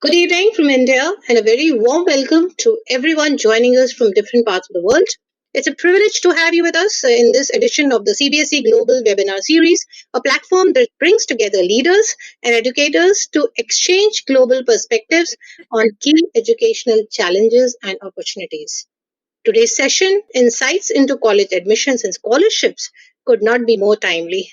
Good evening from India and a very warm welcome to everyone joining us from different parts of the world. It's a privilege to have you with us in this edition of the CBSE Global Webinar Series, a platform that brings together leaders and educators to exchange global perspectives on key educational challenges and opportunities. Today's session, Insights into College Admissions and Scholarships, could not be more timely.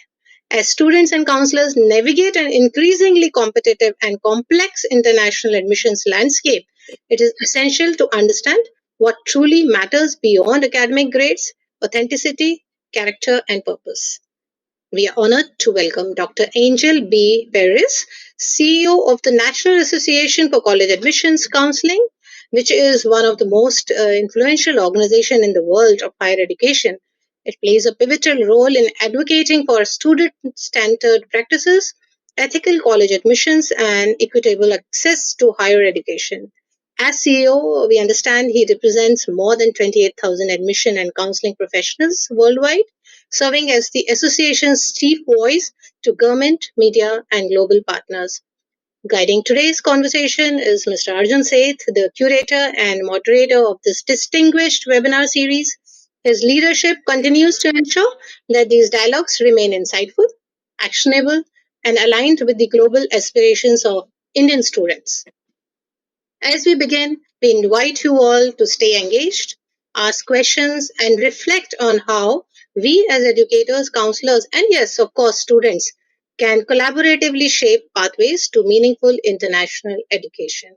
As students and counselors navigate an increasingly competitive and complex international admissions landscape, it is essential to understand what truly matters beyond academic grades, authenticity, character, and purpose. We are honored to welcome Dr. Angel B. Peris, CEO of the National Association for College Admissions Counseling, which is one of the most influential organizations in the world of higher education. It plays a pivotal role in advocating for student-centered practices, ethical college admissions, and equitable access to higher education. As CEO, we understand he represents more than 28,000 admission and counseling professionals worldwide, serving as the association's chief voice to government, media, and global partners. Guiding today's conversation is Mr. Arjun Seth, the curator and moderator of this distinguished webinar series. His leadership continues to ensure that these dialogues remain insightful, actionable, and aligned with the global aspirations of Indian students. As we begin, we invite you all to stay engaged, ask questions, and reflect on how we as educators, counselors, and yes, of course, students can collaboratively shape pathways to meaningful international education.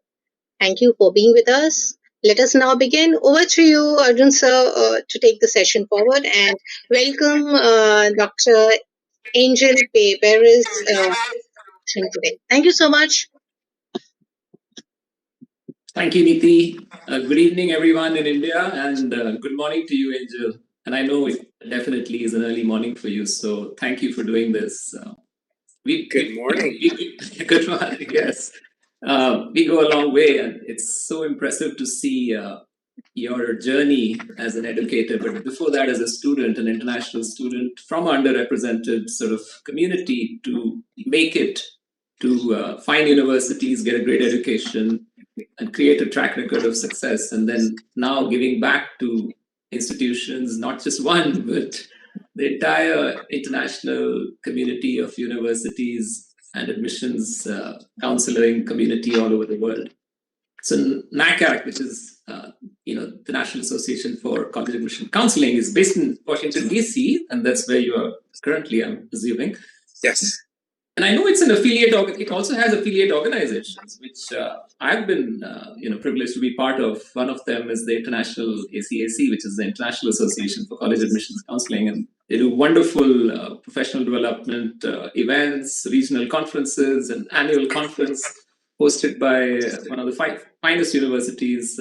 Thank you for being with us. Let us now begin. Over to you, Arjun sir, to take the session forward and welcome Dr. Angel Peris today. Thank you so much. Thank you, Niti. Good evening, everyone in India, and good morning to you, Angel. And I know it definitely is an early morning for you, so thank you for doing this. Good morning. Good morning, yes. We go a long way, and it's so impressive to see your journey as an educator, but before that, as a student, an international student from underrepresented sort of community to make it to find universities, get a great education, and create a track record of success, and then now giving back to institutions, not just one, but the entire international community of universities and admissions counseling community all over the world. So NACNET, which is the National Association for College Admission Counseling, is based in Washington, D.C., and that's where you are currently, I'm assuming. Yes. And I know it's an affiliate. It also has affiliate organizations, which I've been, privileged to be part of. One of them is the International ACAC, which is the International Association for College Admissions Counseling, and they do wonderful professional development events, regional conferences, and annual conference hosted by one of the finest universities,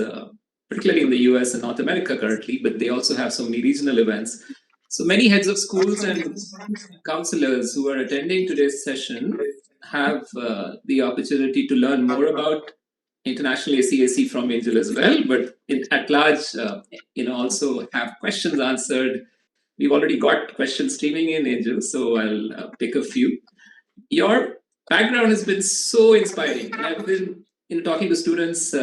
particularly in the US and North America currently. But they also have so many regional events. So many heads of schools and counselors who are attending today's session have the opportunity to learn more about International ACAC from Angel as well, but at large, also have questions answered. We've already got questions streaming in, Angel, so I'll pick a few. Your background has been so inspiring. And I've been talking to students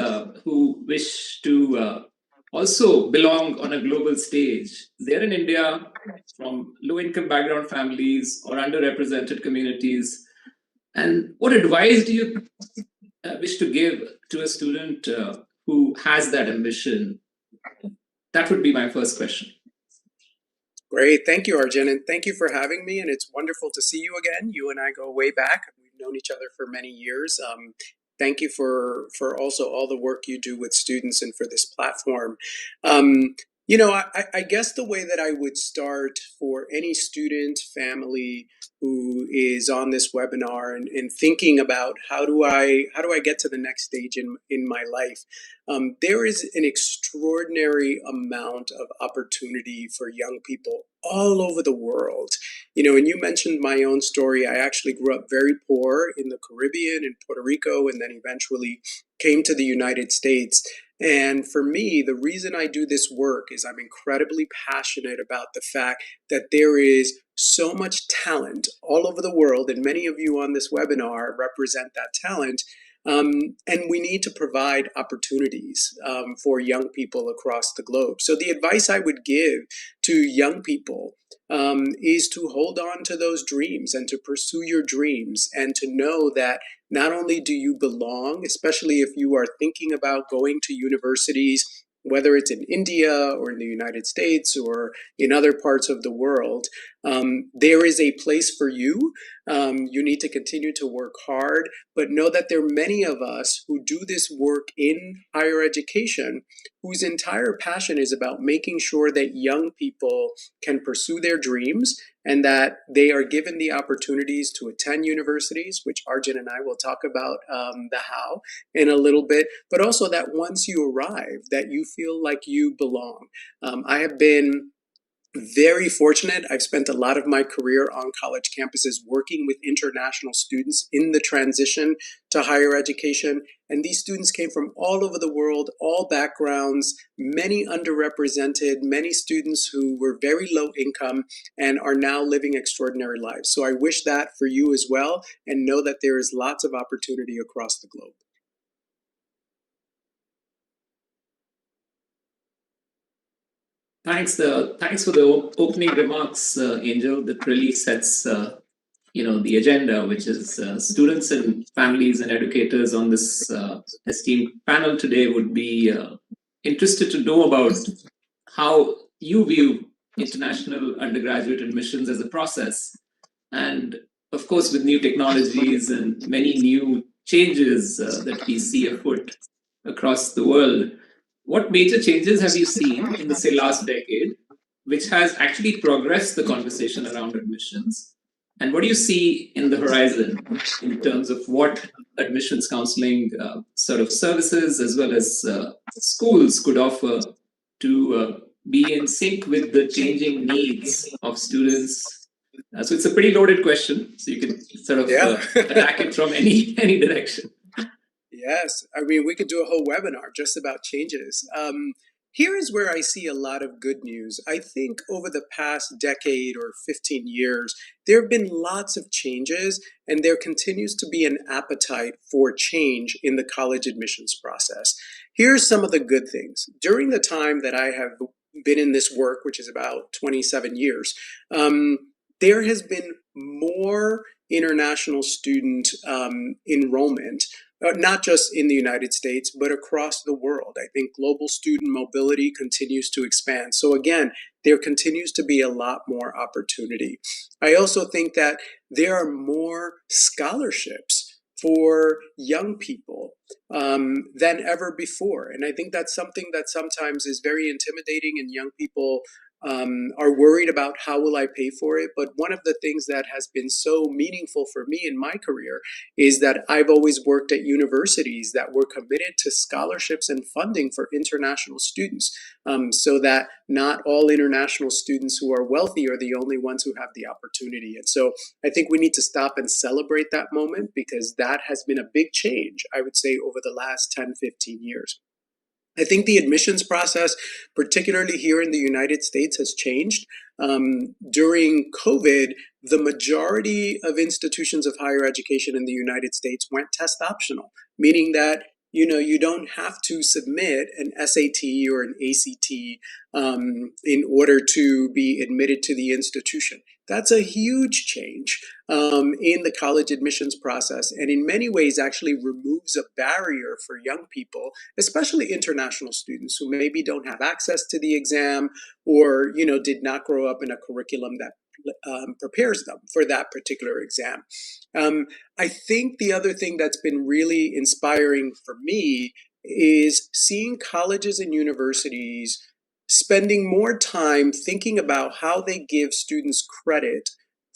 who wish to also belong on a global stage. They're in India from low-income background families or underrepresented communities. And what advice do you wish to give to a student who has that ambition? That would be my first question. Great. Thank you, Arjun, and thank you for having me. And it's wonderful to see you again. You and I go way back. We've known each other for many years. Thank you for also all the work you do with students and for this platform. I guess the way that I would start for any student, family who is on this webinar and thinking about how do I get to the next stage in my life, there is an extraordinary amount of opportunity for young people all over the world. And you mentioned my own story. I actually grew up very poor in the Caribbean, in Puerto Rico, and then eventually came to the United States. And for me, the reason I do this work is I'm incredibly passionate about the fact that there is so much talent all over the world, and many of you on this webinar represent that talent. And we need to provide opportunities for young people across the globe. So the advice I would give to young people is to hold on to those dreams and to pursue your dreams and to know that not only do you belong, especially if you are thinking about going to universities, whether it's in India or in the United States or in other parts of the world, there is a place for you. You need to continue to work hard, but know that there are many of us who do this work in higher education whose entire passion is about making sure that young people can pursue their dreams and that they are given the opportunities to attend universities, which Arjun and I will talk about the how in a little bit, but also that once you arrive, that you feel like you belong. I have been very fortunate. I've spent a lot of my career on college campuses working with international students in the transition to higher education. And these students came from all over the world, all backgrounds, many underrepresented, many students who were very low income and are now living extraordinary lives. So I wish that for you as well, and know that there is lots of opportunity across the globe. Thanks for the opening remarks, Angel. That really sets the agenda, which is students and families and educators on this esteemed panel today would be interested to know about how you view international undergraduate admissions as a process. And of course, with new technologies and many new changes that we see afoot across the world, what major changes have you seen in the, say, last decade, which has actually progressed the conversation around admissions? And what do you see in the horizon in terms of what admissions counseling sort of services as well as schools could offer to be in sync with the changing needs of students? So it's a pretty loaded question, so you can sort of attack it from any direction. Yes, I mean, we could do a whole webinar just about changes. Here is where I see a lot of good news. I think over the past decade or 15 years, there have been lots of changes, and there continues to be an appetite for change in the college admissions process. Here's some of the good things. During the time that I have been in this work, which is about 27 years, there has been more international student enrollment, not just in the United States, but across the world. I think global student mobility continues to expand. So again, there continues to be a lot more opportunity. I also think that there are more scholarships for young people than ever before. And I think that's something that sometimes is very intimidating, and young people are worried about how will I pay for it. But one of the things that has been so meaningful for me in my career is that I've always worked at universities that were committed to scholarships and funding for international students, so that not all international students who are wealthy are the only ones who have the opportunity. And so I think we need to stop and celebrate that moment, because that has been a big change, I would say, over the last 10, 15 years. I think the admissions process, particularly here in the United States, has changed. During COVID, the majority of institutions of higher education in the United States went test optional, meaning that you don't have to submit an SAT or an ACT in order to be admitted to the institution. That's a huge change in the college admissions process, and in many ways actually removes a barrier for young people, especially international students who maybe don't have access to the exam or did not grow up in a curriculum that prepares them for that particular exam. I think the other thing that's been really inspiring for me is seeing colleges and universities spending more time thinking about how they give students credit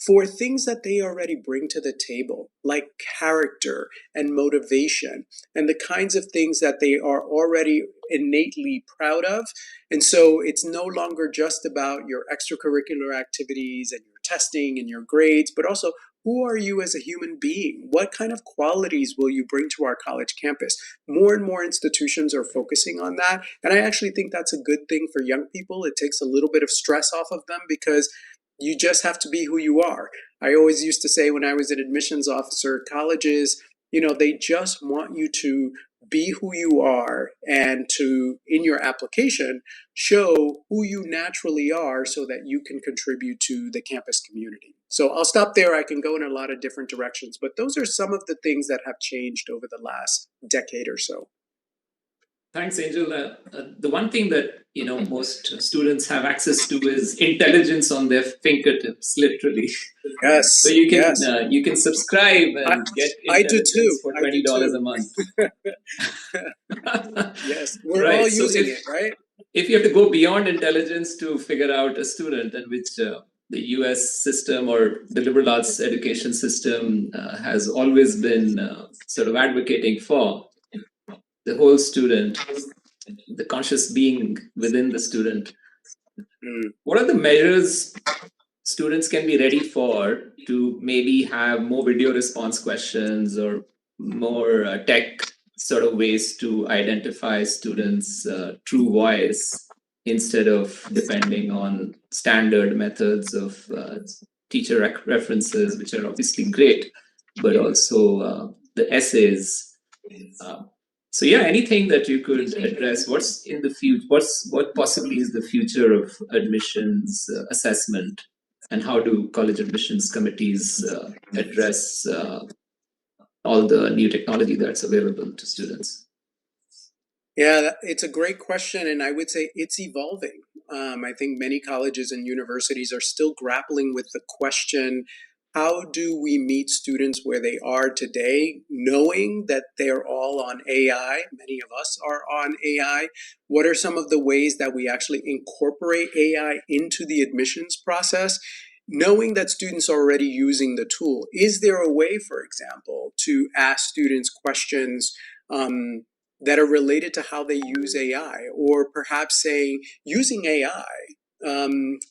for things that they already bring to the table, like character and motivation, and the kinds of things that they are already innately proud of. And so it's no longer just about your extracurricular activities and your testing and your grades, but also, who are you as a human being? What kind of qualities will you bring to our college campus? More and more institutions are focusing on that. And I actually think that's a good thing for young people. It takes a little bit of stress off of them, because you just have to be who you are. I always used to say when I was an admissions officer, colleges They just want you to be who you are and to, in your application, show who you naturally are so that you can contribute to the campus community. So I'll stop there. I can go in a lot of different directions, but those are some of the things that have changed over the last decade or so. Thanks, Angel. The one thing that most students have access to is intelligence on their fingertips, literally. Yes. So you can subscribe and get intelligence for $20 a month. Yes, we're all using it, right? If you have to go beyond intelligence to figure out a student, and which the US system or the liberal arts education system has always been sort of advocating for, the whole student, the conscious being within the student. What are the measures students can be ready for to maybe have more video response questions or more tech sort of ways to identify students' true voice instead of depending on standard methods of teacher references, which are obviously great, but also the essays. So yeah, anything that you could address. What's in the future? What possibly is the future of admissions assessment, and how do college admissions committees address all the new technology that's available to students? Yeah, it's a great question, and I would say it's evolving. I think many colleges and universities are still grappling with the question, how do we meet students where they are today, knowing that they're all on AI? Many of us are on AI. What are some of the ways that we actually incorporate AI into the admissions process? Knowing that students are already using the tool, is there a way, for example, to ask students questions that are related to how they use AI, or perhaps saying, using AI,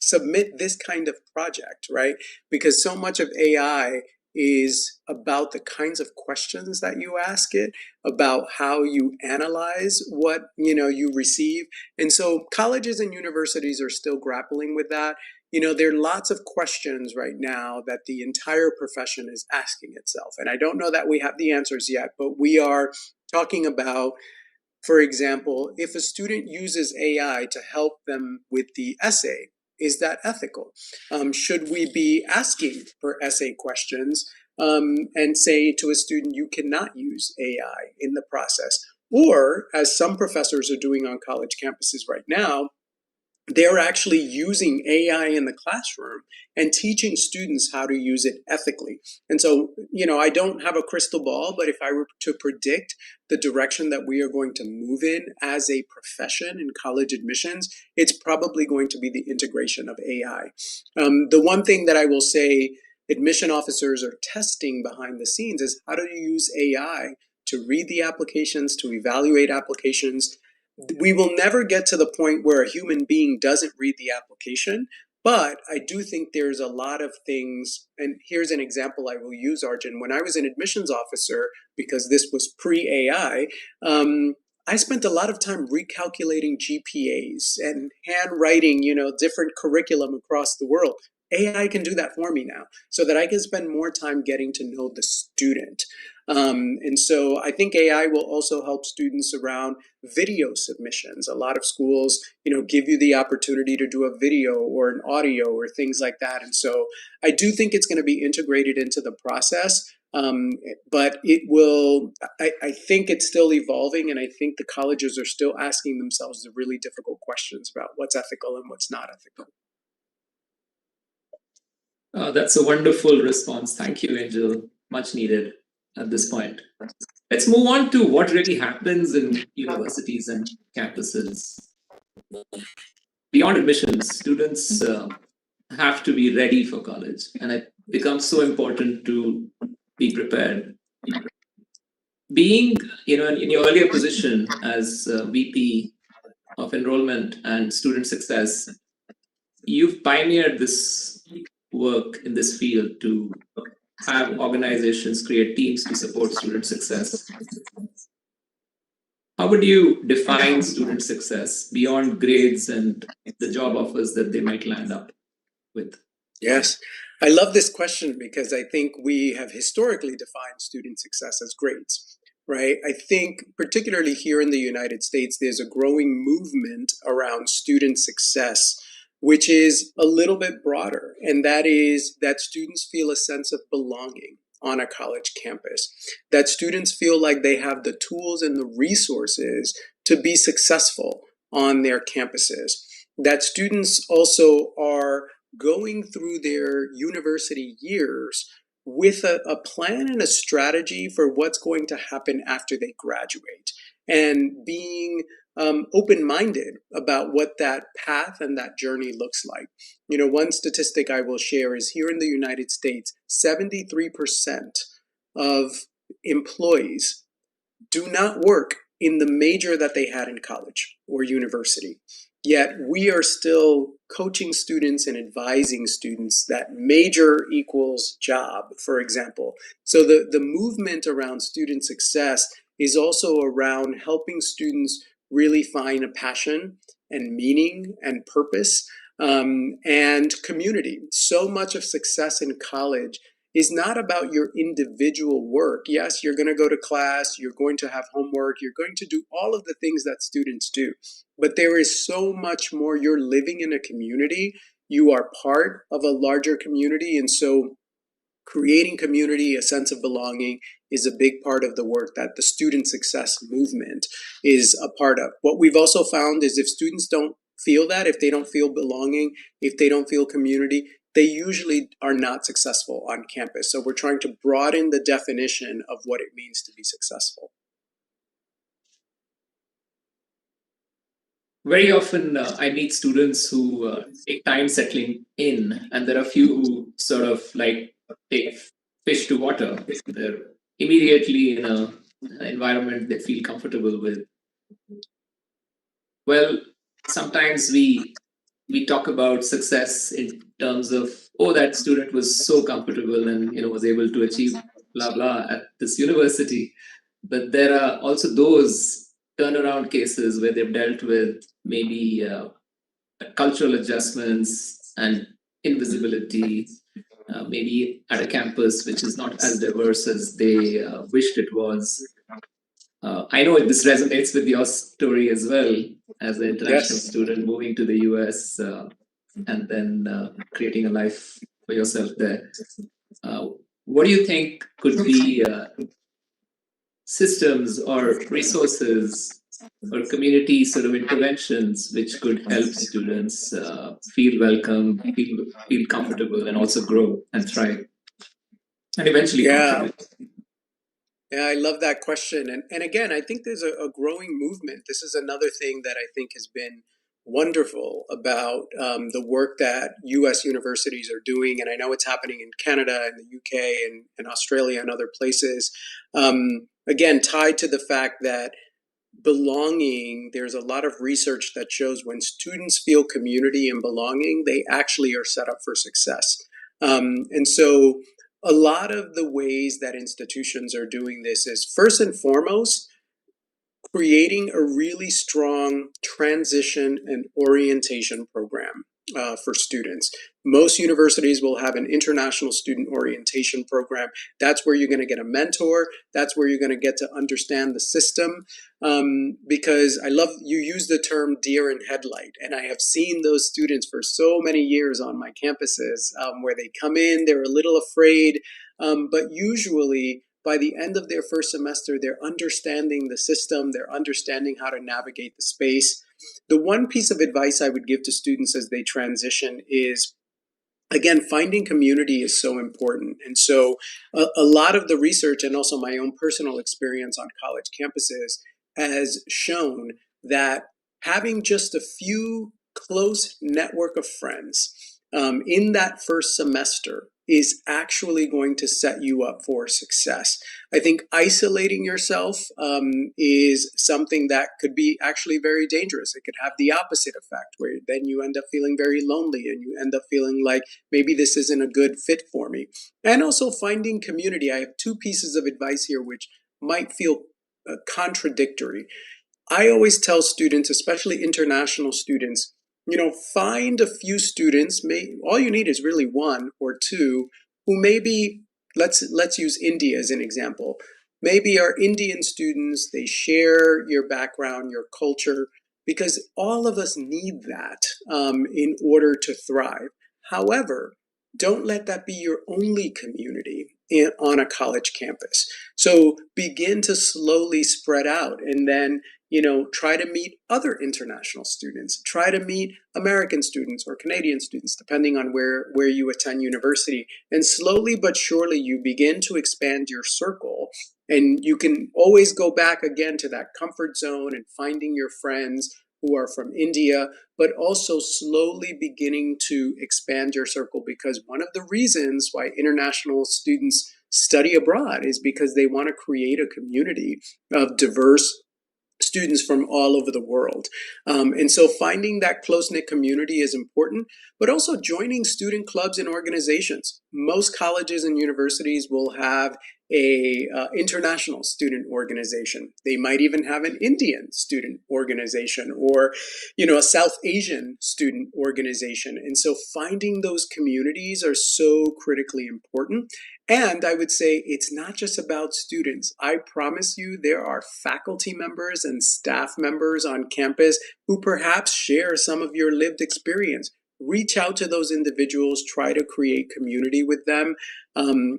submit this kind of project, right? Because so much of AI is about the kinds of questions that you ask it, about how you analyze what you receive. And so colleges and universities are still grappling with that. There are lots of questions right now that the entire profession is asking itself. And I don't know that we have the answers yet, but we are talking about, for example, if a student uses AI to help them with the essay, is that ethical? Should we be asking for essay questions and say to a student, you cannot use AI in the process? Or, as some professors are doing on college campuses right now, they're actually using AI in the classroom and teaching students how to use it ethically. And so, I don't have a crystal ball, but if I were to predict the direction that we are going to move in as a profession in college admissions, it's probably going to be the integration of AI. The one thing that I will say admission officers are testing behind the scenes is, how do you use AI to read the applications, to evaluate applications? We will never get to the point where a human being doesn't read the application, but I do think there's a lot of things, and here's an example I will use, Arjun. When I was an admissions officer, because this was pre-AI, I spent a lot of time recalculating GPAs and handwriting, different curriculum across the world. AI can do that for me now, so that I can spend more time getting to know the student. And so I think AI will also help students around video submissions. A lot of schools, give you the opportunity to do a video or an audio or things like that. And so I do think it's going to be integrated into the process. But it will, I think it's still evolving, and I think the colleges are still asking themselves the really difficult questions about what's ethical and what's not ethical. That's a wonderful response. Thank you, Angel. Much needed at this point. Let's move on to what really happens in universities and campuses. Beyond admissions, students have to be ready for college, and it becomes so important to be prepared. Being, in your earlier position as VP of Enrollment and Student Success, you've pioneered this work in this field to have organizations create teams to support student success. How would you define student success beyond grades and the job offers that they might land up with? Yes. I love this question because I think we have historically defined student success as grades, right? I think particularly here in the United States, there's a growing movement around student success, which is a little bit broader. And that is that students feel a sense of belonging on a college campus, that students feel like they have the tools and the resources to be successful on their campuses, that students also are going through their university years with a plan and a strategy for what's going to happen after they graduate, and being open-minded about what that path and that journey looks like. You know, one statistic I will share is here in the United States, 73% of employees do not work in the major that they had in college or university. Yet we are still coaching students and advising students that major equals job, for example. So the movement around student success is also around helping students really find a passion and meaning and purpose, and community. So much of success in college is not about your individual work. Yes, you're going to go to class, you're going to have homework, you're going to do all of the things that students do. But there is so much more. You're living in a community, you are part of a larger community. And so creating community, a sense of belonging, is a big part of the work that the student success movement is a part of. What we've also found is if students don't feel that, if they don't feel belonging, if they don't feel community, they usually are not successful on campus. So we're trying to broaden the definition of what it means to be successful. Very often, I meet students who take time settling in, and there are few who sort of like take fish to water. They're immediately in an environment they feel comfortable with. Well, sometimes we talk about success in terms of, oh, that student was so comfortable and was able to achieve blah blah at this university. But there are also those turnaround cases where they've dealt with maybe cultural adjustments and invisibility, maybe at a campus which is not as diverse as they wished it was. I know this resonates with your story as well, as an international student moving to the US and then creating a life for yourself there. What do you think could be systems or resources or community sort of interventions which could help students feel welcome, feel comfortable, and also grow and thrive, and eventually contribute? Yeah, I love that question. And again, I think there's a growing movement. This is another thing that I think has been wonderful about the work that US universities are doing. And I know it's happening in Canada and the UK and Australia and other places. Again, tied to the fact that belonging, there's a lot of research that shows when students feel community and belonging, they actually are set up for success. And so a lot of the ways that institutions are doing this is, first and foremost, creating a really strong transition and orientation program for students. Most universities will have an international student orientation program. That's where you're going to get a mentor. That's where you're going to get to understand the system. Because I love, you use the term deer in headlight, and I have seen those students for so many years on my campuses where they come in, they're a little afraid, but usually by the end of their first semester, they're understanding the system, they're understanding how to navigate the space. The one piece of advice I would give to students as they transition is, again, finding community is so important. And so a lot of the research and also my own personal experience on college campuses has shown that having just a few close network of friends in that first semester is actually going to set you up for success. I think isolating yourself is something that could be actually very dangerous. It could have the opposite effect, where then you end up feeling very lonely and you end up feeling like maybe this isn't a good fit for me. And also finding community. I have two pieces of advice here which might feel contradictory. I always tell students, especially international students, find a few students, all you need is really one or two, who maybe, let's use India as an example. Maybe our Indian students, they share your background, your culture, because all of us need that in order to thrive. However, don't let that be your only community on a college campus. So begin to slowly spread out, and then try to meet other international students, try to meet American students or Canadian students, depending on where you attend university. And slowly but surely, you begin to expand your circle. And you can always go back again to that comfort zone and finding your friends who are from India, but also slowly beginning to expand your circle, because one of the reasons why international students study abroad is because they want to create a community of diverse students from all over the world. And so finding that close-knit community is important, but also joining student clubs and organizations. Most colleges and universities will have a international student organization. They might even have an Indian student organization, or a South Asian student organization. And so finding those communities are so critically important. And I would say it's not just about students. I promise you, there are faculty members and staff members on campus who perhaps share some of your lived experience. Reach out to those individuals, try to create community with them.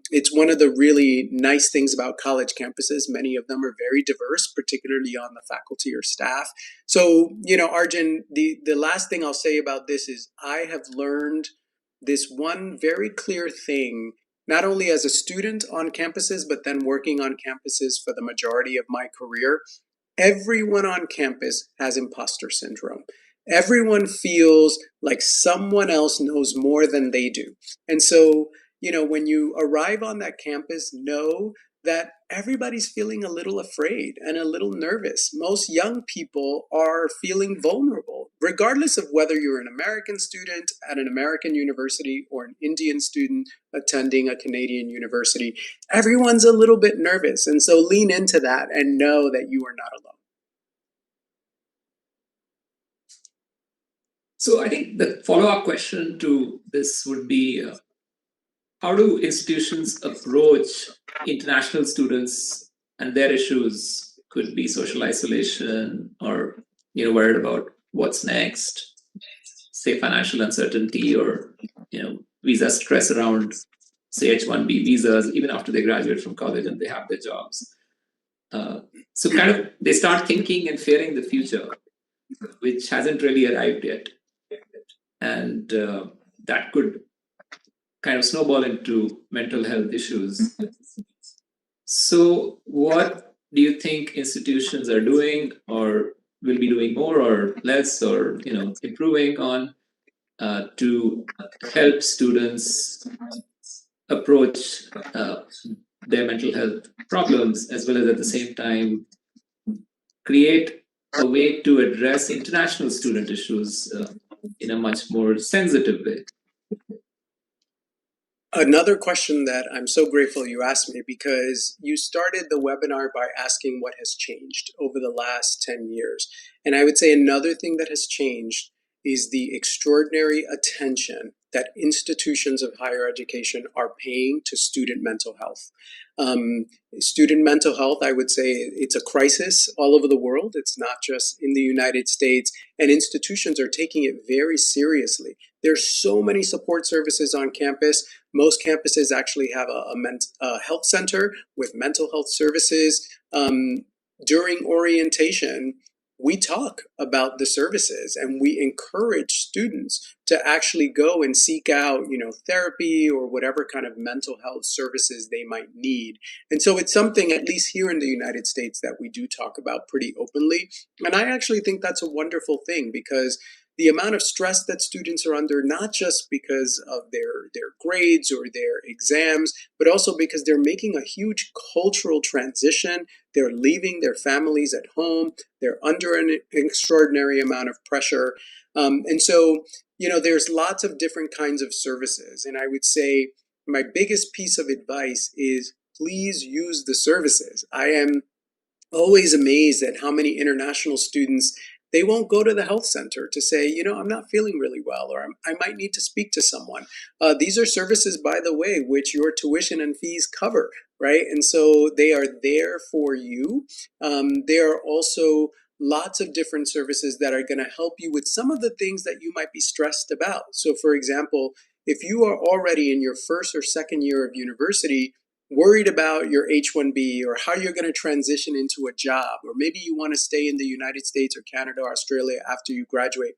It's one of the really nice things about college campuses. Many of them are very diverse, particularly on the faculty or staff. So, Arjun, the last thing I'll say about this is I have learned this one very clear thing, not only as a student on campuses, but then working on campuses for the majority of my career. Everyone on campus has imposter syndrome. Everyone feels like someone else knows more than they do. And so, when you arrive on that campus, know that everybody's feeling a little afraid and a little nervous. Most young people are feeling vulnerable, regardless of whether you're an American student at an American university or an Indian student attending a Canadian university. Everyone's a little bit nervous. And so lean into that and know that you are not alone. So I think the follow-up question to this would be, how do institutions approach international students and their issues? Could be social isolation, or worried about what's next, say financial uncertainty, or visa stress around, say, H-1B visas, even after they graduate from college and they have their jobs. So kind of they start thinking and fearing the future, which hasn't really arrived yet. And that could kind of snowball into mental health issues. So what do you think institutions are doing, or will be doing more or less, or improving on to help students approach their mental health problems, as well as at the same time create a way to address international student issues in a much more sensitive way? Another question that I'm so grateful you asked me, because you started the webinar by asking what has changed over the last 10 years. And I would say another thing that has changed is the extraordinary attention that institutions of higher education are paying to student mental health. Student mental health, I would say it's a crisis all over the world. It's not just in the United States, and institutions are taking it very seriously. There's so many support services on campus. Most campuses actually have a health center with mental health services. During orientation, we talk about the services, and we encourage students to actually go and seek out, therapy or whatever kind of mental health services they might need. And so it's something, at least here in the United States, that we do talk about pretty openly. And I actually think that's a wonderful thing, because the amount of stress that students are under, not just because of their grades or their exams, but also because they're making a huge cultural transition. They're leaving their families at home. They're under an extraordinary amount of pressure. And so, there's lots of different kinds of services. And I would say my biggest piece of advice is please use the services. I am always amazed at how many international students, they won't go to the health center to say, I'm not feeling really well, or I might need to speak to someone. These are services, by the way, which your tuition and fees cover, right? And so they are there for you. There are also lots of different services that are going to help you with some of the things that you might be stressed about. So, for example, if you are already in your first or second year of university, worried about your H-1B or how you're going to transition into a job, or maybe you want to stay in the United States or Canada or Australia after you graduate,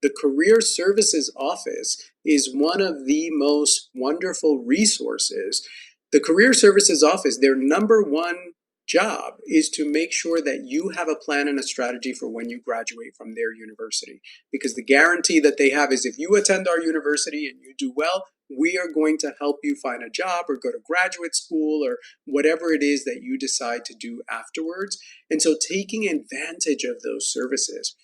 the Career Services Office is one of the most wonderful resources. The Career Services Office, their number one job is to make sure that you have a plan and a strategy for when you graduate from their university. Because the guarantee that they have is if you attend our university and you do well, we are going to help you find a job or go to graduate school or whatever it is that you decide to do afterwards. And so taking advantage of those services.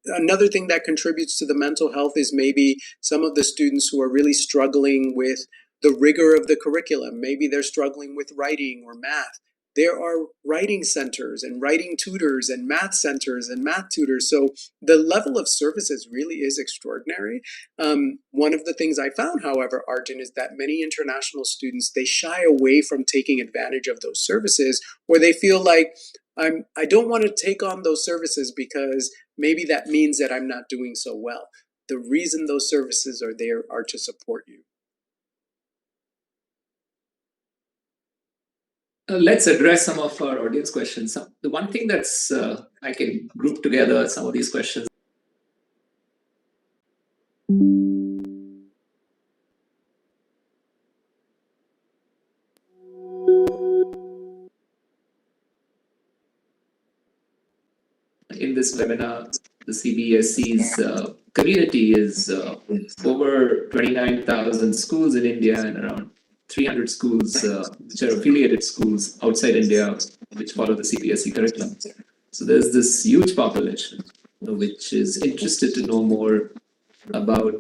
Another thing that contributes to the mental health is maybe some of the students who are really struggling with the rigor of the curriculum. Maybe they're struggling with writing or math. There are writing centers and writing tutors and math centers and math tutors. So the level of services really is extraordinary. One of the things I found, however, Arjun, is that many international students, they shy away from taking advantage of those services, or they feel like I don't want to take on those services because maybe that means that I'm not doing so well. The reason those services are there are to support you. Let's address some of our audience questions. The one thing that's I can group together some of these questions. In this webinar, the CBSE's community is over 29,000 schools in India and around 300 schools which are affiliated schools outside India which follow the CBSE curriculum. So there's this huge population which is interested to know more about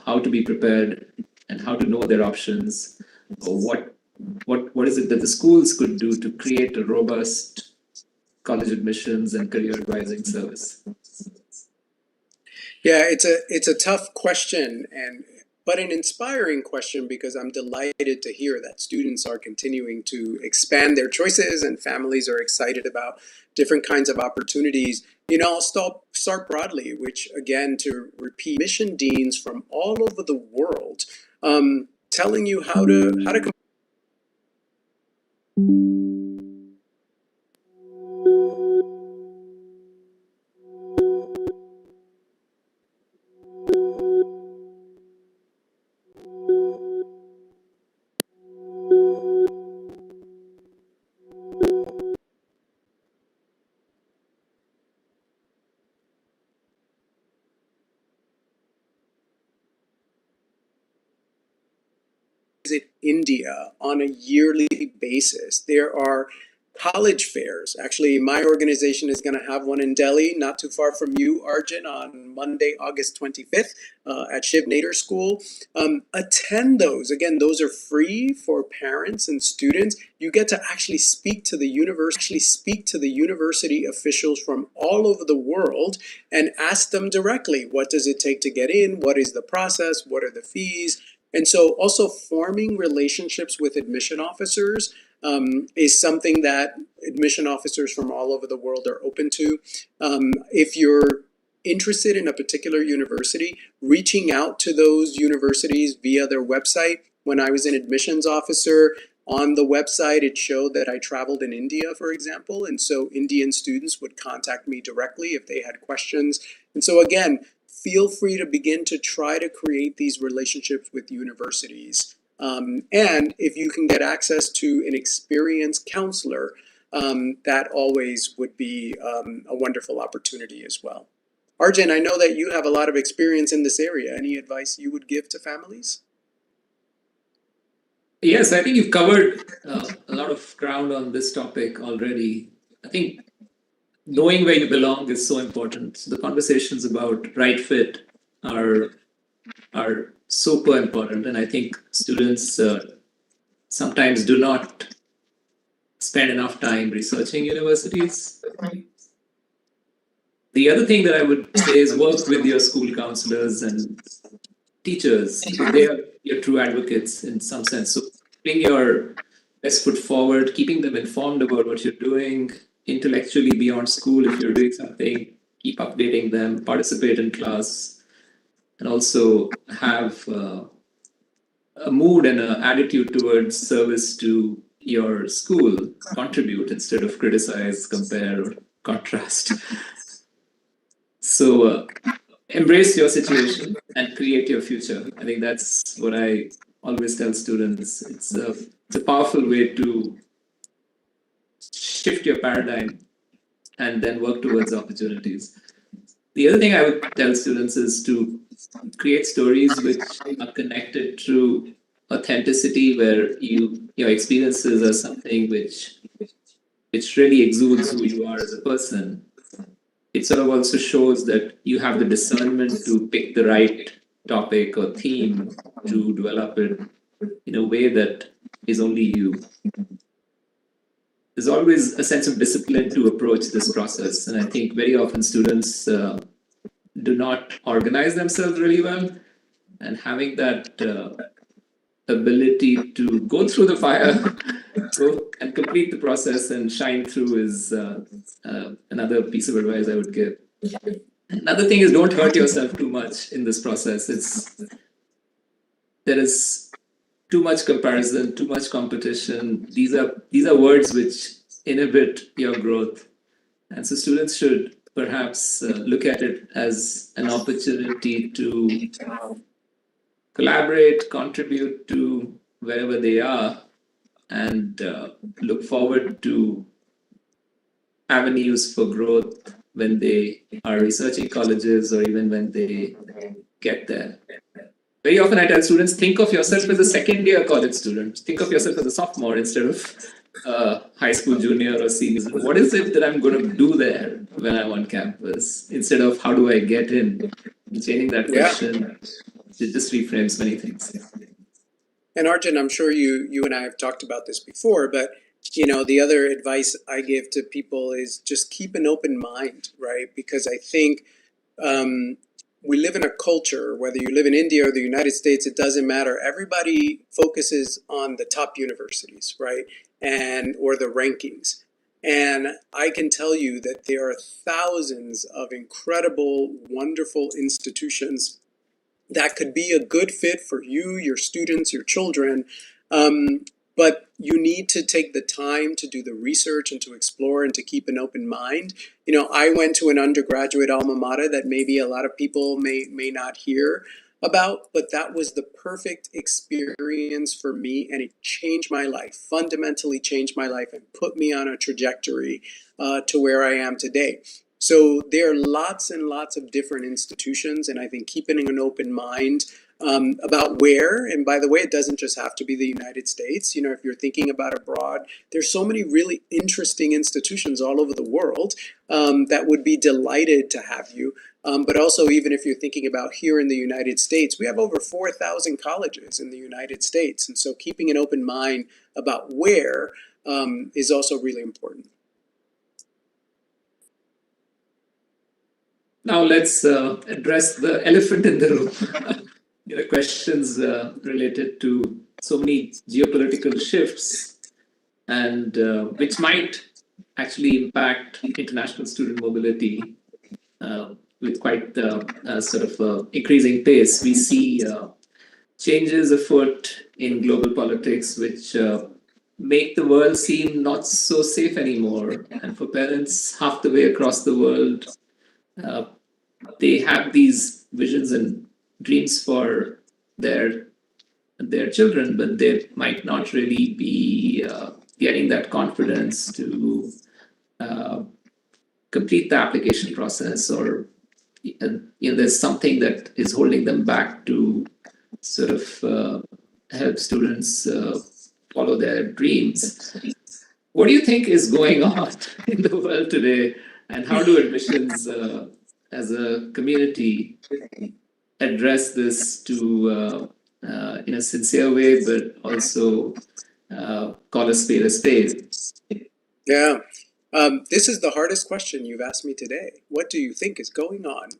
how to be prepared and how to know their options. What is it that the schools could do to create a robust college admissions and career advising service? Yeah, it's a tough question, but an inspiring question, because I'm delighted to hear that students are continuing to expand their choices and families are excited about different kinds of opportunities. I'll start broadly, which again, to repeat, mission deans from all over the world, telling you how to visit India on a yearly basis. There are college fairs. Actually, my organization is going to have one in Delhi, not too far from you, Arjun, on Monday, August 25th at Shiv Nader School. Attend those. Again, those are free for parents and students. You get to actually speak to the university officials from all over the world and ask them directly, what does it take to get in? What is the process? What are the fees? And so also forming relationships with admission officers is something that admission officers from all over the world are open to. If you're interested in a particular university, reaching out to those universities via their website. When I was an admissions officer, on the website, it showed that I traveled in India, for example, and so Indian students would contact me directly if they had questions. And so again, feel free to begin to try to create these relationships with universities. And if you can get access to an experienced counselor, that always would be a wonderful opportunity as well. Arjun, I know that you have a lot of experience in this area. Any advice you would give to families? Yes, I think you've covered a lot of ground on this topic already. I think knowing where you belong is so important. So the conversations about right fit are super important, and I think students sometimes do not spend enough time researching universities. The other thing that I would say is work with your school counselors and teachers. They are your true advocates in some sense. So putting your best foot forward, keeping them informed about what you're doing intellectually beyond school. If you're doing something, keep updating them, participate in class, and also have a mood and an attitude towards service to your school. Contribute instead of criticize, compare, or contrast. So embrace your situation and create your future. I think that's what I always tell students. It's a powerful way to shift your paradigm and then work towards opportunities. The other thing I would tell students is to create stories which are connected through authenticity, where your experiences are something which really exudes who you are as a person. It sort of also shows that you have the discernment to pick the right topic or theme to develop it in a way that is only you. There's always a sense of discipline to approach this process. And I think very often students do not organize themselves really well. And having that ability to go through the fire, go and complete the process and shine through is another piece of advice I would give. Another thing is, don't hurt yourself too much in this process. There is too much comparison, too much competition. These are words which inhibit your growth, and so students should perhaps look at it as an opportunity to collaborate, contribute to wherever they are, and look forward to avenues for growth when they are researching colleges or even when they get there. Very often I tell students, think of yourself as a second year college student. Think of yourself as a sophomore instead of high school junior or senior. What is it that I'm going to do there when I'm on campus? Instead of how do I get in? Changing that question, it just reframes many things. And Arjun, I'm sure you and I have talked about this before, but the other advice I give to people is just keep an open mind, right? Because I think we live in a culture, whether you live in India or the United States, it doesn't matter. Everybody focuses on the top universities, right? Or the rankings. And I can tell you that there are thousands of incredible, wonderful institutions that could be a good fit for you, your students, your children. But you need to take the time to do the research and to explore and to keep an open mind. I went to an undergraduate alma mater that maybe a lot of people may not hear about, but that was the perfect experience for me, and it changed my life, fundamentally changed my life, and put me on a trajectory to where I am today. So there are lots and lots of different institutions, and I think keeping an open mind about where, and by the way, it doesn't just have to be the United States. If you're thinking about abroad, there's so many really interesting institutions all over the world that would be delighted to have you. But also, even if you're thinking about here in the United States, we have over 4,000 colleges in the United States. And so keeping an open mind about where is also really important. Now let's address the elephant in the room. Questions related to so many geopolitical shifts, and which might actually impact international student mobility with quite sort of increasing pace. We see changes afoot in global politics which make the world seem not so safe anymore. And for parents half the way across the world, they have these visions and dreams for their children, but they might not really be getting that confidence to complete the application process, or there's something that is holding them back to sort of help students follow their dreams. What do you think is going on in the world today, and how do admissions as a community address this to in a sincere way, but also call a spade a spade? Yeah. This is the hardest question you've asked me today. What do you think is going on?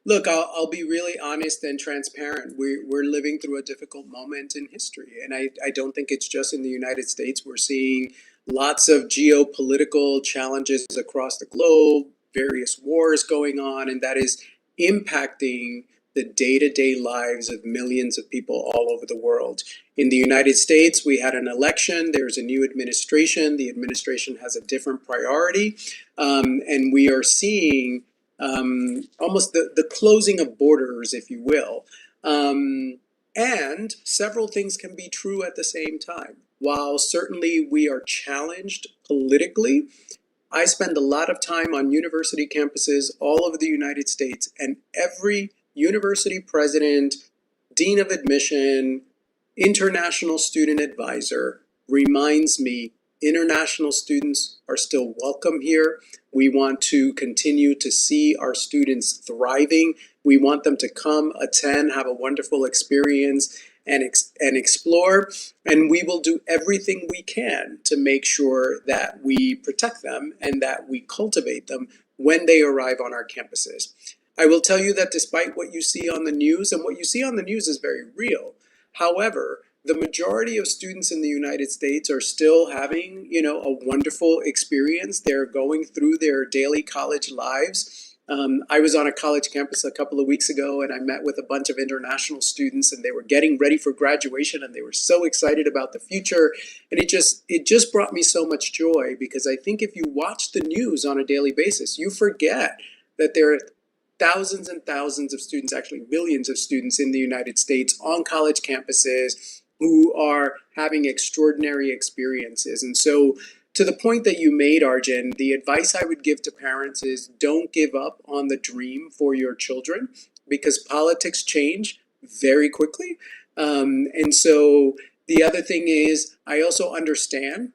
Look, I'll be really honest and transparent. We're living through a difficult moment in history. And I don't think it's just in the United States. We're seeing lots of geopolitical challenges across the globe, various wars going on, and that is impacting the day-to-day lives of millions of people all over the world. In the United States, we had an election. There's a new administration. The administration has a different priority. And we are seeing almost the closing of borders, if you will. And several things can be true at the same time. While certainly we are challenged politically, I spend a lot of time on university campuses all over the United States, and every university president, dean of admission, international student advisor reminds me international students are still welcome here. We want to continue to see our students thriving. We want them to come, attend, have a wonderful experience, and explore. And we will do everything we can to make sure that we protect them and that we cultivate them when they arrive on our campuses. I will tell you that despite what you see on the news, and what you see on the news is very real. However, the majority of students in the United States are still having, a wonderful experience. They're going through their daily college lives. I was on a college campus a couple of weeks ago, and I met with a bunch of international students, and they were getting ready for graduation, and they were so excited about the future. And it just brought me so much joy, because I think if you watch the news on a daily basis, you forget that there are thousands and thousands of students, actually millions of students in the United States on college campuses who are having extraordinary experiences. And so, to the point that you made, Arjun, the advice I would give to parents is don't give up on the dream for your children, because politics change very quickly. And so the other thing is, I also understand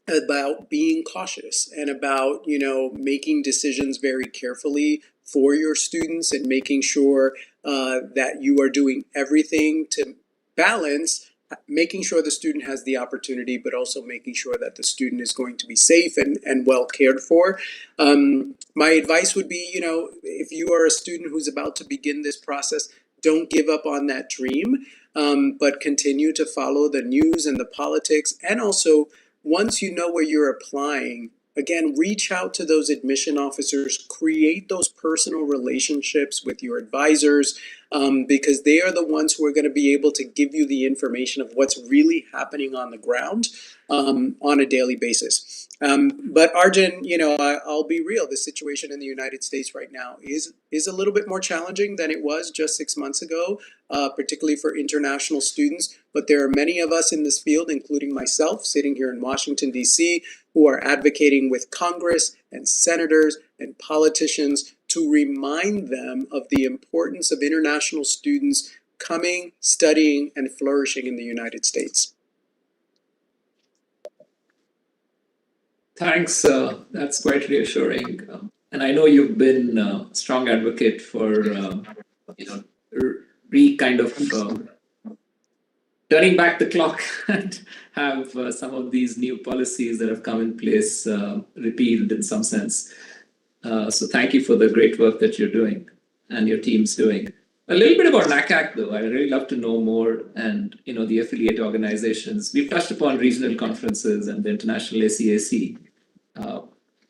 about being cautious and about, making decisions very carefully for your students, and making sure that you are doing everything to balance making sure the student has the opportunity, but also making sure that the student is going to be safe and well cared for. My advice would be, if you are a student who's about to begin this process, don't give up on that dream, but continue to follow the news and the politics. And also, once you know where you're applying, again, reach out to those admission officers, create those personal relationships with your advisors, because they are the ones who are going to be able to give you the information of what's really happening on the ground on a daily basis. But Arjun, I'll be real. The situation in the United States right now is a little bit more challenging than it was just 6 months ago, particularly for international students. But there are many of us in this field, including myself, sitting here in Washington, D.C., who are advocating with Congress and senators and politicians to remind them of the importance of international students coming, studying, and flourishing in the United States. Thanks. That's quite reassuring. And I know you've been a strong advocate for, kind of turning back the clock and have some of these new policies that have come in place repealed in some sense. So thank you for the great work that you're doing and your team's doing. A little bit about NACAC, though. I'd really love to know more, and the affiliate organizations. We've touched upon regional conferences and the international ACAC.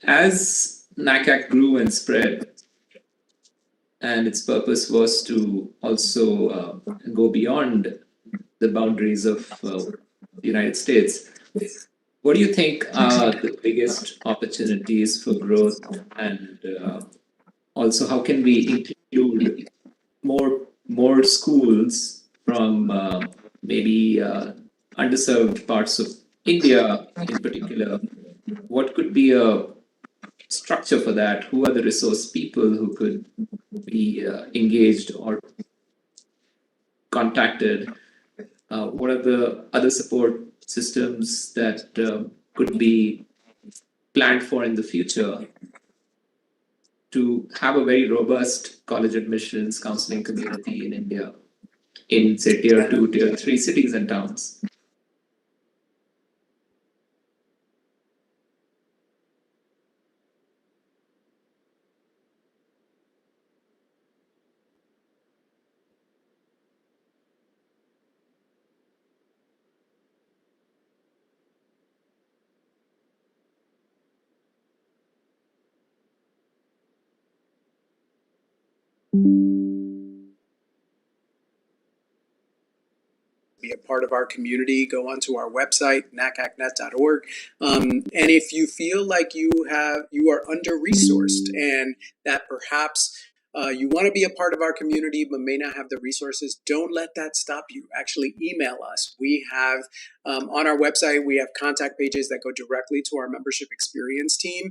As NACAC grew and spread, and its purpose was to also go beyond the boundaries of the United States, what do you think are the biggest opportunities for growth, and also how can we include more schools from maybe underserved parts of India in particular? What could be a structure for that? Who are the resource people who could be engaged or contacted? What are the other support systems that could be planned for in the future to have a very robust college admissions counseling community in India, in, say, tier 2, tier 3 cities and towns? Be a part of our community, go onto our website, nacacnet.org. And if you feel like you are under-resourced and that perhaps you want to be a part of our community but may not have the resources, don't let that stop you. Actually, email us. We have on our website, we have contact pages that go directly to our membership experience team.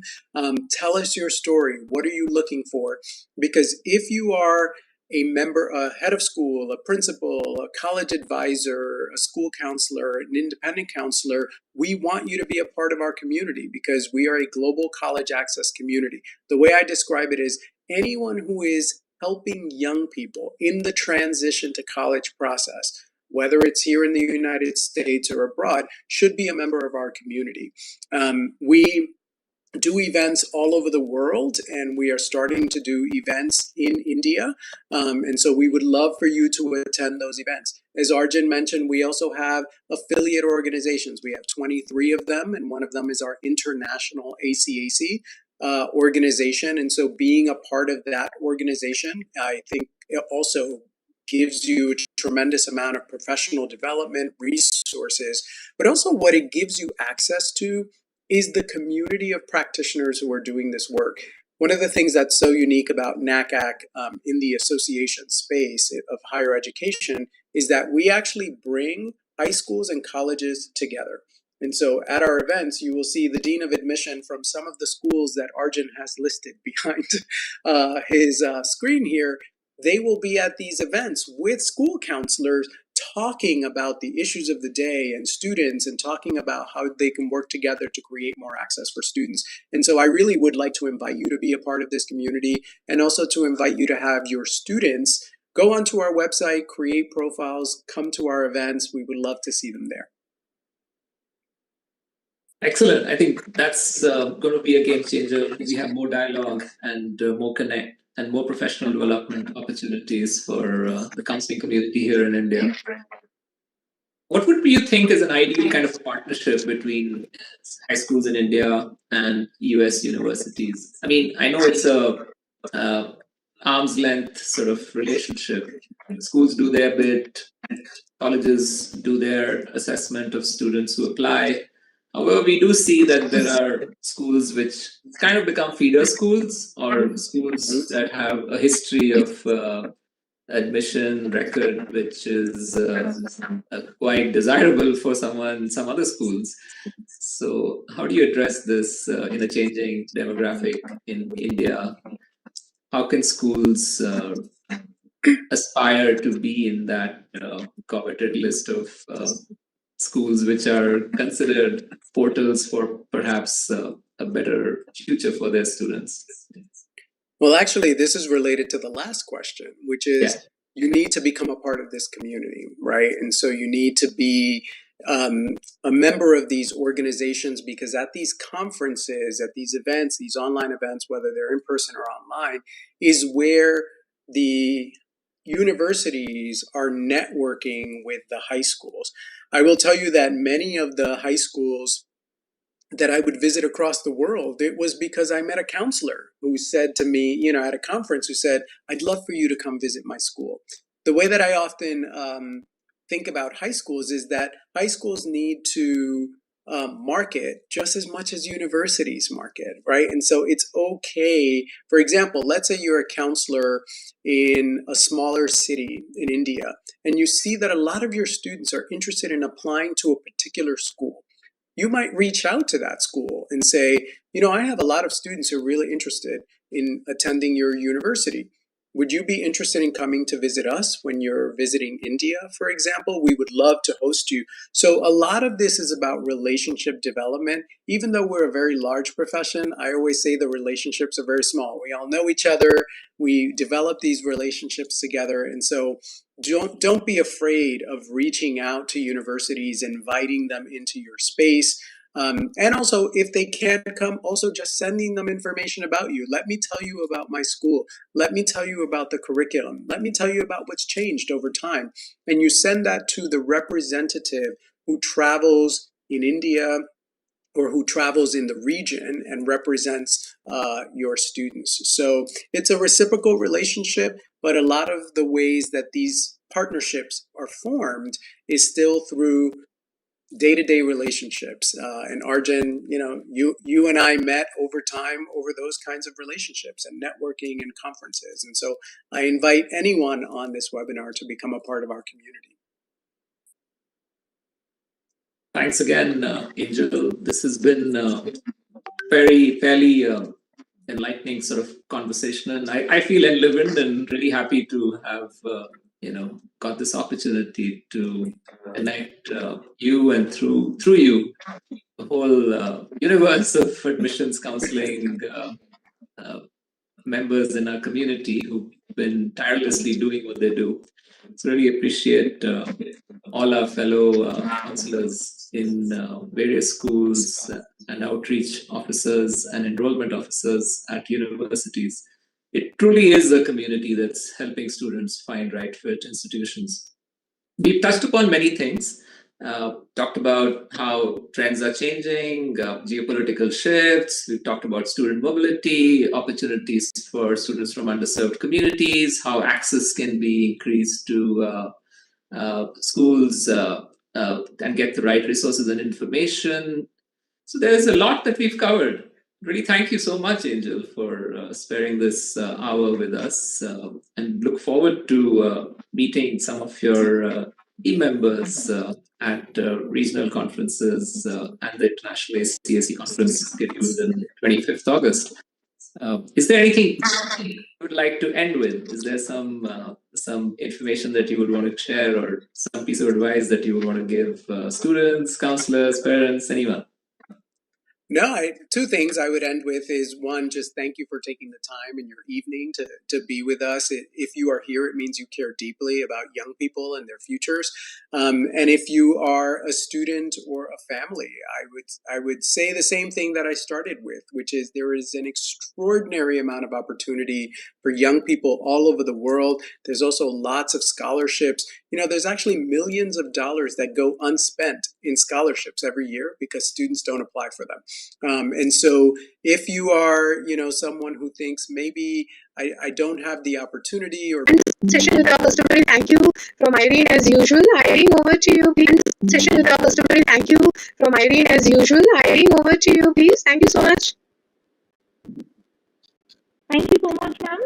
Tell us your story. What are you looking for? Because if you are a member, a head of school, a principal, a college advisor, a school counselor, an independent counselor, we want you to be a part of our community because we are a global college access community. The way I describe it is anyone who is helping young people in the transition to college process, whether it's here in the United States or abroad, should be a member of our community. We do events all over the world, and we are starting to do events in India. And so we would love for you to attend those events. As Arjun mentioned, we also have affiliate organizations. We have 23 of them, and one of them is our international ACAC organization. And so being a part of that organization, I think it also gives you a tremendous amount of professional development, resources, but also what it gives you access to is the community of practitioners who are doing this work. One of the things that's so unique about NACAC in the association space of higher education is that we actually bring high schools and colleges together. And so at our events, you will see the dean of admission from some of the schools that Arjun has listed behind his screen here. They will be at these events with school counselors talking about the issues of the day and students and talking about how they can work together to create more access for students. And so I really would like to invite you to be a part of this community and also to invite you to have your students go onto our website, create profiles, come to our events. We would love to see them there. Excellent. I think that's going to be a game changer. We have more dialogue and more connect and more professional development opportunities for the counseling community here in India. What would you think is an ideal kind of partnership between high schools in India and US universities? I mean, I know it's a arm's length sort of relationship. Schools do their bit, colleges do their assessment of students who apply. However, we do see that there are schools which kind of become feeder schools or schools that have a history of admission record which is quite desirable for some other schools. So how do you address this in a changing demographic in India? How can schools aspire to be in that coveted list of schools which are considered portals for perhaps a better future for their students? Well, actually, this is related to the last question, which is you need to become a part of this community, right? And so you need to be a member of these organizations because at these conferences, at these events, these online events, whether they're in person or online, is where the universities are networking with the high schools. I will tell you that many of the high schools that I would visit across the world, it was because I met a counselor who said to me, at a conference, who said, I'd love for you to come visit my school. The way that I often think about high schools is that high schools need to market just as much as universities market, right? And so it's okay. For example, let's say you're a counselor in a smaller city in India, and you see that a lot of your students are interested in applying to a particular school. You might reach out to that school and say, I have a lot of students who are really interested in attending your university. Would you be interested in coming to visit us when you're visiting India, for example? We would love to host you. So a lot of this is about relationship development. Even though we're a very large profession, I always say the relationships are very small. We all know each other. We develop these relationships together. And so don't be afraid of reaching out to universities, inviting them into your space. And also, if they can't come, also just sending them information about you. Let me tell you about my school. Let me tell you about the curriculum. Let me tell you about what's changed over time. And you send that to the representative who travels in India or who travels in the region and represents your students. So it's a reciprocal relationship, but a lot of the ways that these partnerships are formed is still through day-to-day relationships. And Arjun, you and I met over time over those kinds of relationships and networking and conferences. And so I invite anyone on this webinar to become a part of our community. Thanks again, Angel. This has been fairly enlightening sort of conversation, and I feel enlivened and really happy to have got this opportunity to connect you, and through you the whole universe of admissions counseling members in our community who've been tirelessly doing what they do. So really appreciate all our fellow counselors in various schools and outreach officers and enrollment officers at universities. It truly is a community that's helping students find right fit institutions. We've touched upon many things, talked about how trends are changing, geopolitical shifts. We've talked about student mobility, opportunities for students from underserved communities, how access can be increased to schools and get the right resources and information. So there's a lot that we've covered. Really, thank you so much, Angel, for sparing this hour with us, and look forward to meeting some of your team members at regional conferences and the International ACAC conference scheduled on 25th August. Is there anything you would like to end with? Is there some information that you would want to share, or some piece of advice that you would want to give students, counselors, parents, anyone? No, two things I would end with is one, just thank you for taking the time in your evening to be with us. If you are here, it means you care deeply about young people and their futures. And if you are a student or a family, I would say the same thing that I started with, which is there is an extraordinary amount of opportunity for young people all over the world. There's also lots of scholarships. There's actually millions of dollars that go unspent in scholarships every year because students don't apply for them. And so if you are, someone who thinks maybe I don't have the opportunity or session with our customary thank you from Irene as usual. Irene, over to you, please. Session with our customary thank you from Irene as usual. Irene, over to you, please. Thank you so much. Thank you so much, ma'am.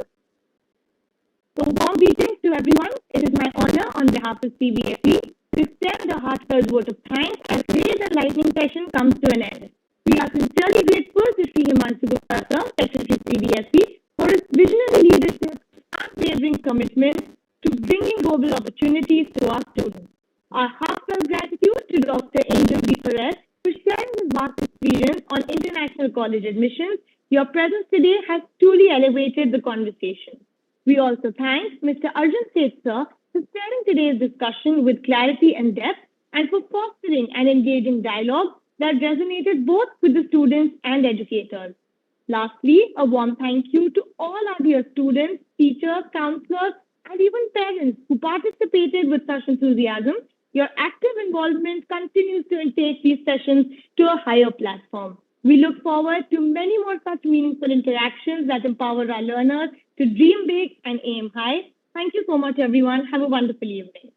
So warm greetings to everyone. It is my honor on behalf of CBSE to extend a heartfelt vote of thanks as today's enlightening session comes to an end. We are sincerely grateful to Sri Himanshu Gupta, Secretary CBSE, for his visionary leadership and unwavering commitment to bringing global opportunities to our students. Our heartfelt gratitude to Dr. Angel B. Peris for sharing his vast experience on international college admissions. Your presence today has truly elevated the conversation. We also thank Mr. Arjun Seth, sir, for sharing today's discussion with clarity and depth, and for fostering an engaging dialogue that resonated both with the students and educators. Lastly, a warm thank you to all our dear students, teachers, counselors, and even parents who participated with such enthusiasm. Your active involvement continues to take these sessions to a higher platform. We look forward to many more such meaningful interactions that empower our learners to dream big and aim high. Thank you so much, everyone. Have a wonderful evening.